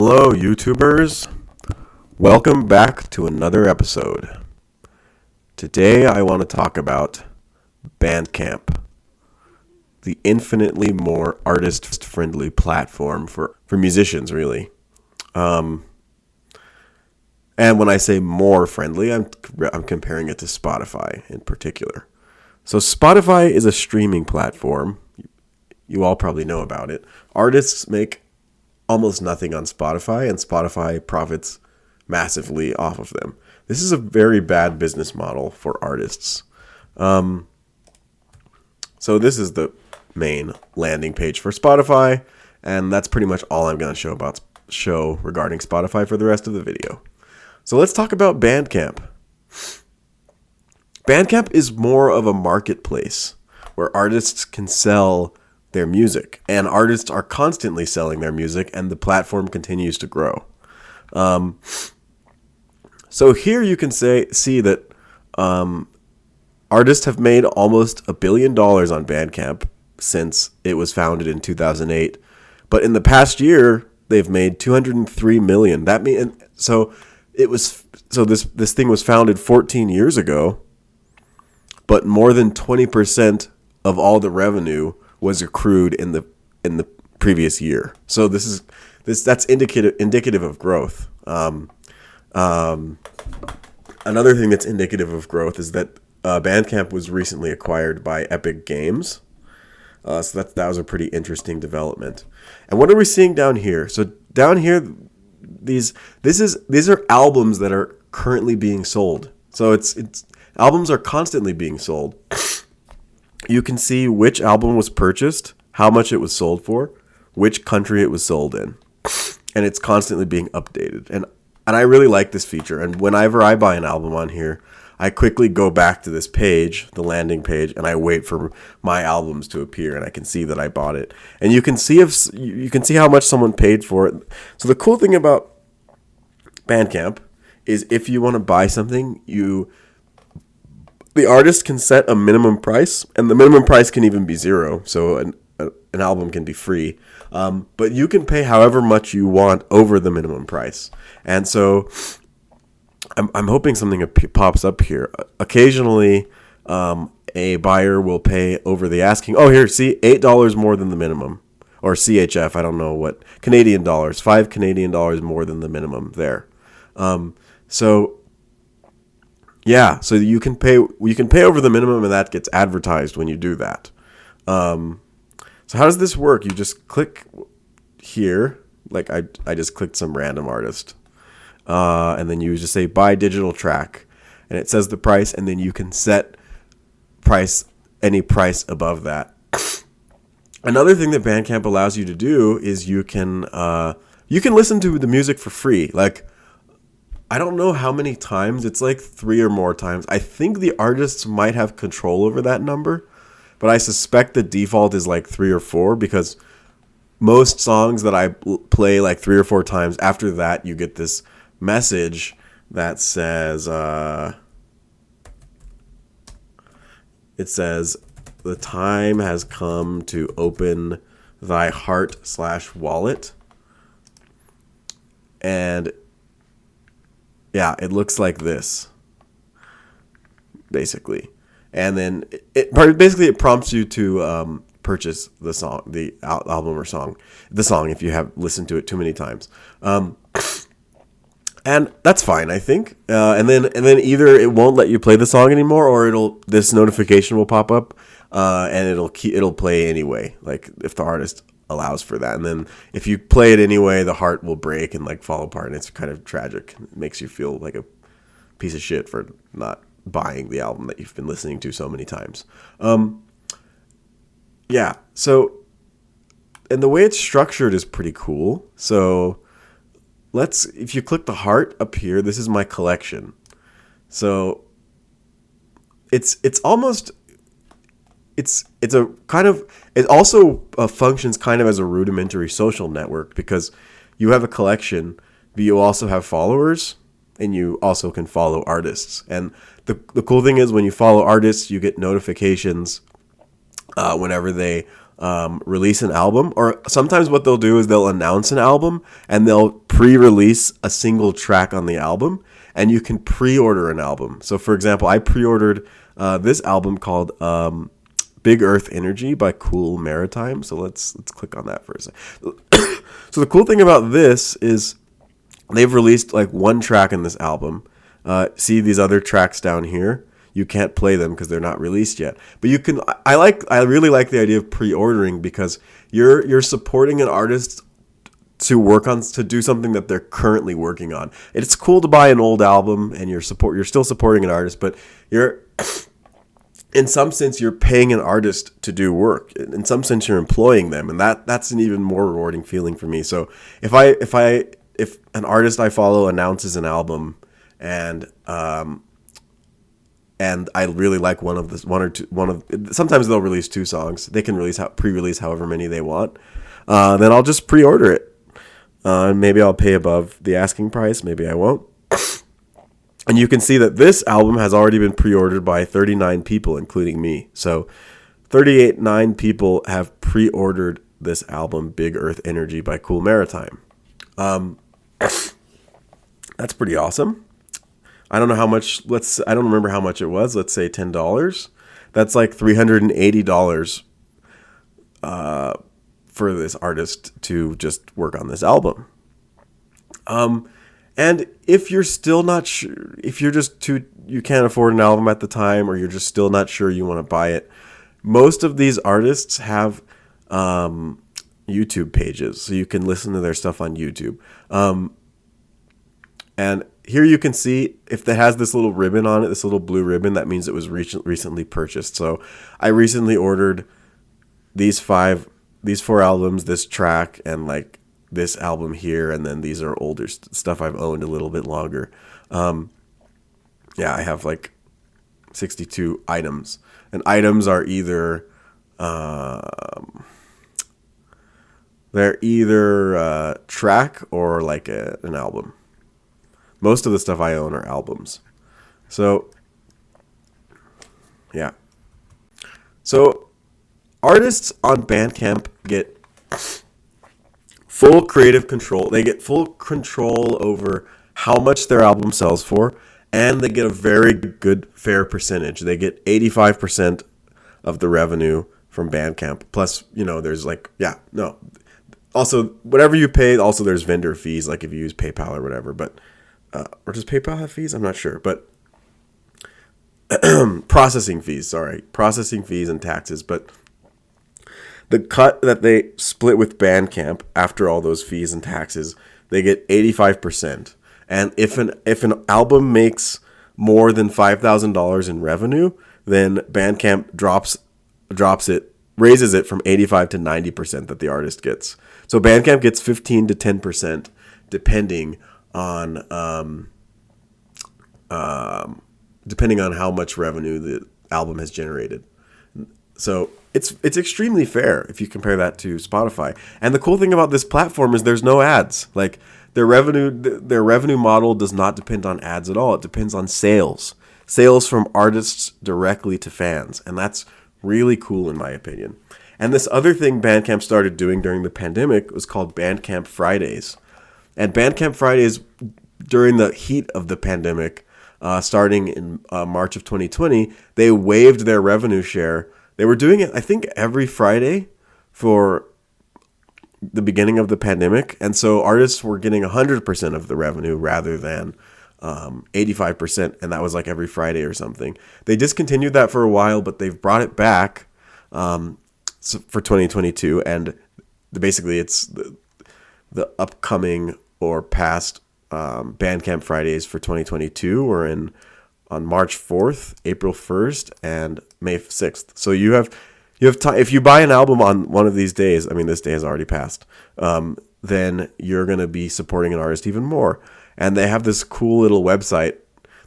Hello, YouTubers. Welcome back to another episode. Today I want to talk about Bandcamp, the infinitely more artist-friendly platform for musicians, really. And when I say more friendly, I'm comparing it to Spotify in particular. So Spotify is a streaming platform. You all probably know about it. Artists make almost nothing on Spotify, and Spotify profits massively off of them. This is a very bad business model for artists. So this is the main landing page for Spotify, and that's pretty much all I'm going to show regarding Spotify for the rest of the video. So let's talk about Bandcamp. Bandcamp is more of a marketplace where artists can sell their music, and artists are constantly selling their music, and the platform continues to grow. So here you can see that artists have made almost $1 billion on Bandcamp since it was founded in 2008, but in the past year they've made $203 million. This thing was founded 14 years ago, but more than 20% of all the revenue was accrued in the previous year. So that's indicative of growth. Another thing that's indicative of growth is that Bandcamp was recently acquired by Epic Games. So that was a pretty interesting development. And what are we seeing down here? So down here, these are albums that are currently being sold. So it's albums are constantly being sold. You can see which album was purchased, how much it was sold for, which country it was sold in, and it's constantly being updated. And I really like this feature. And whenever I buy an album on here, I quickly go back to this page, the landing page, and I wait for my albums to appear, and I can see that I bought it. And you can see how much someone paid for it. So the cool thing about Bandcamp is if you want to buy something, the artist can set a minimum price, and the minimum price can even be zero, so an album can be free. But you can pay however much you want over the minimum price. And so I'm hoping something pops up here. Occasionally, a buyer will pay over the asking. Oh, here, see, $8 more than the minimum. Or CHF, I don't know what. Canadian dollars, $5 Canadian more than the minimum there. Yeah, so you can pay over the minimum, and that gets advertised when you do that. So how does this work? You just click here, like I just clicked some random artist, and then you just say buy digital track, and it says the price, and then you can set any price above that. Another thing that Bandcamp allows you to do is you can listen to the music for free. Like, I don't know how many times. It's like 3 or more times. I think the artists might have control over that number, but I suspect the default is like 3 or 4, because most songs that I play like 3 or 4 times, after that you get this message that says, the time has come to open thy heart/wallet. And yeah, it looks like this, basically. And then it prompts you to purchase the song, the album or song, the song, if you have listened to it too many times. And that's fine, I think. And then either it won't let you play the song anymore, or this notification will pop up, and it'll play anyway, like if the artist allows for that. And then if you play it anyway, the heart will break and like fall apart, and it's kind of tragic. It makes you feel like a piece of shit for not buying the album that you've been listening to so many times. Yeah, so, and the way it's structured is pretty cool. So if you click the heart up here, this is my collection. So it's almost, it's a kind of, it also functions kind of as a rudimentary social network, because you have a collection, but you also have followers, and you also can follow artists. And the cool thing is, when you follow artists, you get notifications whenever they release an album, or sometimes what they'll do is they'll announce an album and they'll pre-release a single track on the album, and you can pre-order an album. So for example, I pre-ordered this album called Big Earth Energy by Cool Maritime. So let's click on that for a second. So the cool thing about this is they've released like one track in this album. See these other tracks down here? You can't play them because they're not released yet. But you can. I really like the idea of pre-ordering, because you're supporting an artist to do something that they're currently working on. It's cool to buy an old album and you're still supporting an artist, but you're in some sense you're paying an artist to do work. In some sense you're employing them, and that's an even more rewarding feeling for me. So if an artist I follow announces an album and I really like sometimes they'll release 2 songs. They can pre-release however many they want. Then I'll just pre-order it. Maybe I'll pay above the asking price. Maybe I won't. And you can see that this album has already been pre-ordered by 39 people, including me. So 9 people have pre-ordered this album, Big Earth Energy by Cool Maritime. That's pretty awesome. I don't know how much. I don't remember how much it was. Let's say $10. That's like $380 for this artist to just work on this album. And if you're still not sure, if you're just you can't afford an album at the time, or you're just still not sure you want to buy it, most of these artists have YouTube pages, so you can listen to their stuff on YouTube. And here you can see if it has this little ribbon on it, this little blue ribbon, that means it was recently purchased. So I recently ordered these 4 albums, this track, and like this album here, and then these are older stuff I've owned a little bit longer. I have like 62 items, and items are either they're either track or like an album. Most of the stuff I own are albums. So, yeah. So, artists on Bandcamp get full creative control. They get full control over how much their album sells for, and they get a very good, fair percentage. They get 85% of the revenue from Bandcamp. Plus, there's also, whatever you pay, also there's vendor fees, like if you use PayPal or whatever, but or does PayPal have fees? I'm not sure, but processing fees and taxes. But the cut that they split with Bandcamp after all those fees and taxes, they get 85%. And if an album makes more than $5,000 in revenue, then Bandcamp raises it from 85 to 90% that the artist gets. So Bandcamp gets 15 to 10% depending on how much revenue the album has generated. So it's extremely fair if you compare that to Spotify. And the cool thing about this platform is there's no ads. Like their revenue model does not depend on ads at all. It depends on sales from artists directly to fans, and that's really cool in my opinion. And this other thing Bandcamp started doing during the pandemic was called Bandcamp Fridays. And Bandcamp Fridays, during the heat of the pandemic, starting in March of 2020, they waived their revenue share. They were doing it, I think, every Friday for the beginning of the pandemic. And so artists were getting 100% of the revenue rather than 85%. And that was like every Friday or something. They discontinued that for a while, but they've brought it back for 2022. And basically it's the upcoming or past Bandcamp Fridays for 2022 were on March 4th, April 1st, and May 6th. So you have time. If you buy an album on one of these days, I mean, this day has already passed, then you're going to be supporting an artist even more. And they have this cool little website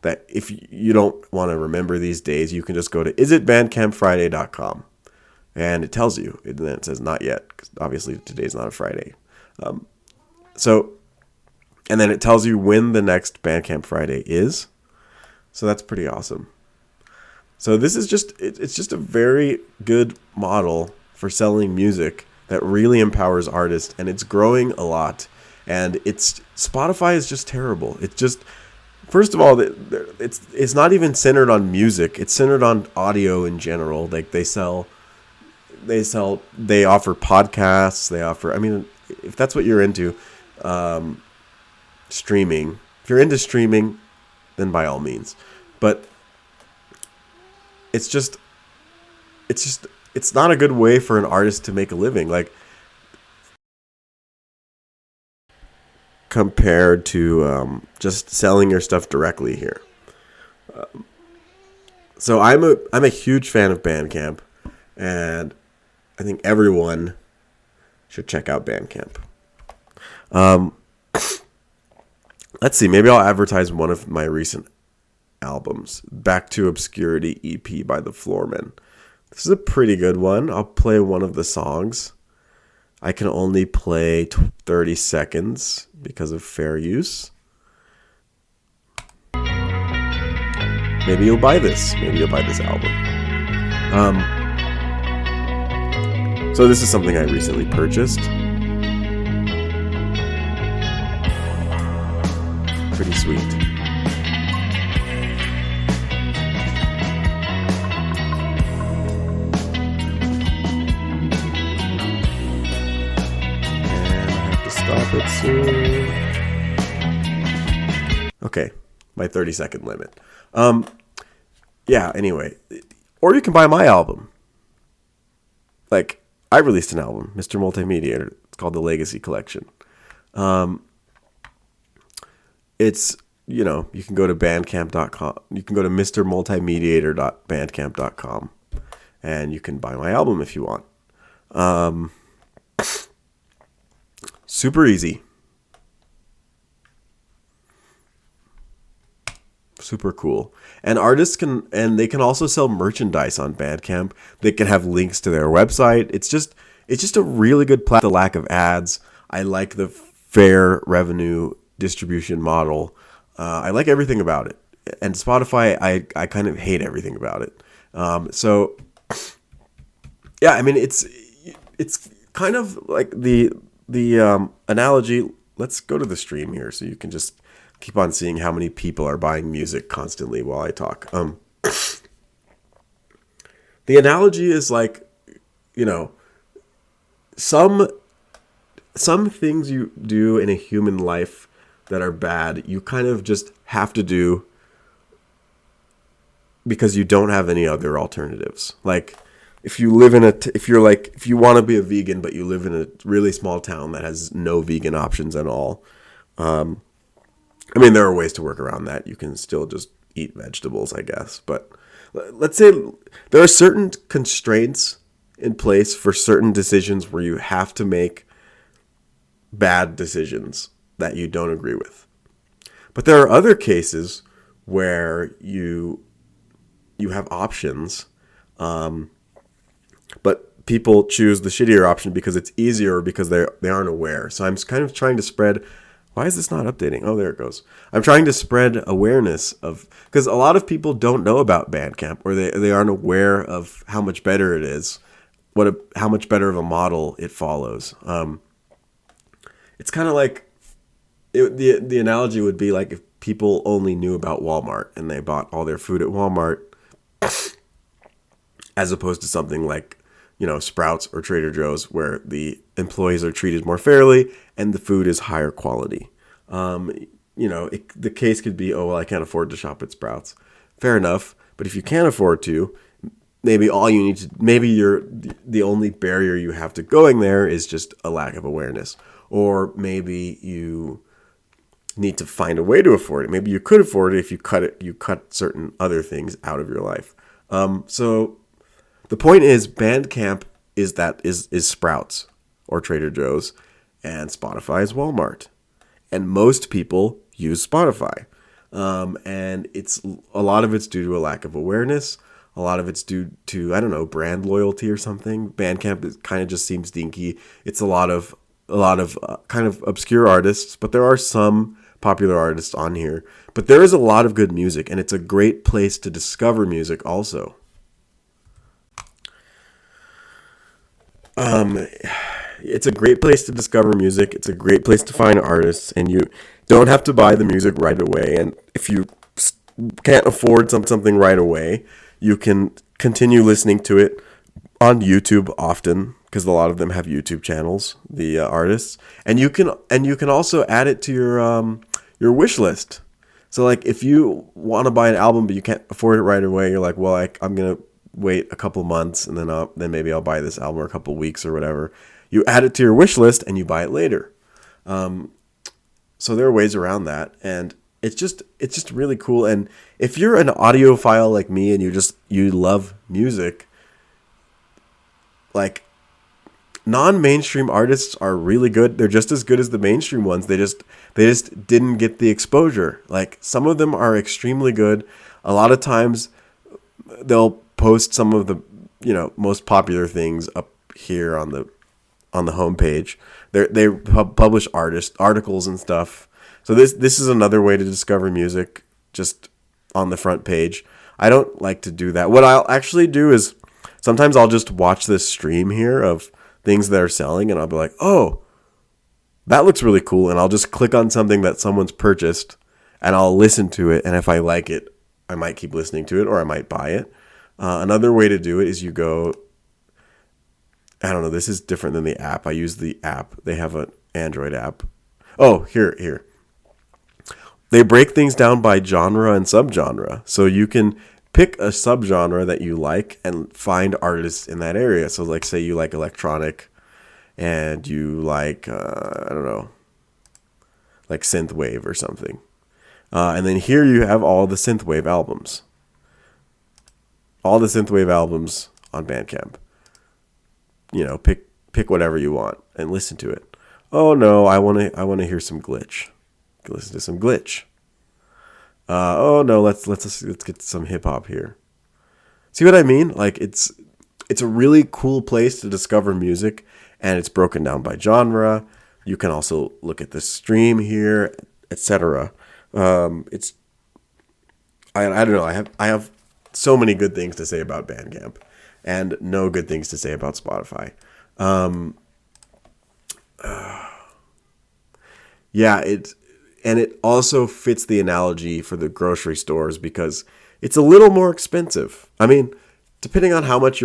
that if you don't want to remember these days, you can just go to isitbandcampfriday.com. And it tells you, and then it says not yet, because obviously today's not a Friday. And then it tells you when the next Bandcamp Friday is. So that's pretty awesome. So this is it's just a very good model for selling music that really empowers artists, and it's growing a lot. And Spotify is just terrible. It's just, first of all, it's not even centered on music. It's centered on audio in general. Like they offer podcasts. They offer, I mean, if that's what you're into, streaming. If you're into streaming, then by all means. But it's not a good way for an artist to make a living. Like, compared to just selling your stuff directly here. So I'm a huge fan of Bandcamp, and I think everyone should check out Bandcamp. Let's see, maybe I'll advertise one of my recent albums, Back to Obscurity EP by The Floormen. This is a pretty good one. I'll play one of the songs. I can only play 30 seconds because of fair use. Maybe you'll buy this. Maybe you'll buy this album. So this is something I recently purchased. Pretty sweet. Stop it soon. Okay, my 30-second limit. Yeah, anyway. Or you can buy my album. Like, I released an album, Mr. Multimedia. It's called The Legacy Collection. It's, you can go to bandcamp.com. You can go to mrmultimediator.bandcamp.com and you can buy my album if you want. Super easy. Super cool. And artists they can also sell merchandise on Bandcamp. They can have links to their website. It's just a really good platform. The lack of ads. I like the fair revenue distribution model. I like everything about it. And Spotify, I kind of hate everything about it. So yeah, I mean, it's kind of like the analogy. Let's go to the stream here so you can just keep on seeing how many people are buying music constantly while I talk. The analogy is like, some things you do in a human life that are bad, you kind of just have to do because you don't have any other alternatives. Like, if you live if you want to be a vegan, but you live in a really small town that has no vegan options at all. I mean, there are ways to work around that. You can still just eat vegetables, I guess. But let's say there are certain constraints in place for certain decisions where you have to make bad decisions that you don't agree with. But there are other cases where you have options, but people choose the shittier option because it's easier or because they aren't aware. So I'm kind of trying to spread. Why is this not updating? Oh, there it goes. I'm trying to spread awareness because a lot of people don't know about Bandcamp, or they aren't aware of how much better it is, how much better of a model it follows. It's kind of like the analogy would be like if people only knew about Walmart and they bought all their food at Walmart, as opposed to something like, Sprouts or Trader Joe's, where the employees are treated more fairly and the food is higher quality. The case could be, oh, well, I can't afford to shop at Sprouts. Fair enough. But if you can't afford to, maybe the only barrier you have to going there is just a lack of awareness. Or maybe you need to find a way to afford it. Maybe you could afford it if you cut certain other things out of your life. So the point is, Bandcamp is Sprouts or Trader Joe's, and Spotify is Walmart. And most people use Spotify. And a lot of it's due to a lack of awareness. A lot of it's due to, I don't know, brand loyalty or something. Bandcamp kind of just seems dinky. It's a lot of kind of obscure artists, but there are some popular artists on here. But there is a lot of good music, and it's a great place to discover music also. It's a great place to discover music. It's a great place to find artists, and you don't have to buy the music right away. And if you can't afford something right away, you can continue listening to it on YouTube often, because a lot of them have YouTube channels, the artists, and you can also add it to your wish list. So like if you want to buy an album but you can't afford it right away, you're like, well, I'm gonna wait a couple months and then maybe I'll buy this album, or a couple weeks or whatever. You add it to your wish list and you buy it later. So there are ways around that, and it's just really cool. And if you're an audiophile like me and you love music, like non-mainstream artists are really good. They're just as good as the mainstream ones. They just didn't get the exposure. Like some of them are extremely good. A lot of times they'll post some of the most popular things up here on the homepage. They publish articles and stuff. So this is another way to discover music, just on the front page. I don't like to do that. What I'll actually do is sometimes I'll just watch this stream here of things that are selling, and I'll be like, oh, that looks really cool, and I'll just click on something that someone's purchased, and I'll listen to it, and if I like it, I might keep listening to it, or I might buy it. Another way to do it is you go, I don't know, this is different than the app. I use the app. They have an Android app. Oh, here. They break things down by genre and subgenre. So you can pick a subgenre that you like and find artists in that area. So like say you like electronic and you like, I don't know, like synthwave or something. And then here you have all the synthwave albums. All the synthwave albums on Bandcamp. Pick whatever you want and listen to it. Oh no, I want to hear some glitch. Listen to some glitch. Oh no, let's get some hip hop here. See what I mean? Like it's a really cool place to discover music, and it's broken down by genre. You can also look at the stream here, etc. I don't know. I have so many good things to say about Bandcamp, and no good things to say about Spotify. Yeah, it also fits the analogy for the grocery stores because it's a little more expensive. I mean, depending on how much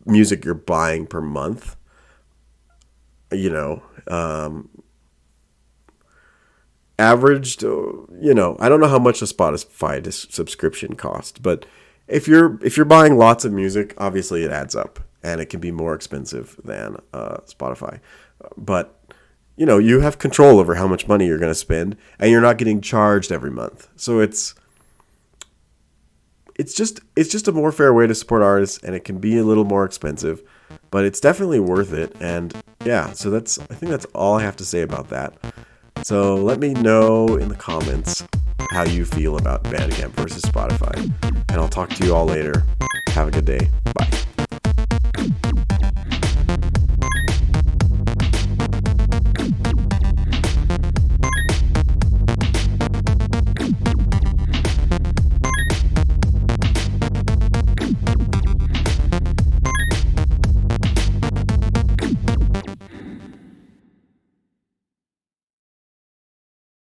music you're buying per month, averaged, I don't know how much a Spotify subscription costs, but if you're buying lots of music, obviously it adds up, and it can be more expensive than Spotify. But you have control over how much money you're going to spend, and you're not getting charged every month. So it's just a more fair way to support artists, and it can be a little more expensive, but it's definitely worth it. And yeah, so I think that's all I have to say about that. So let me know in the comments how you feel about Bandcamp versus Spotify, and I'll talk to you all later. Have a good day. Bye.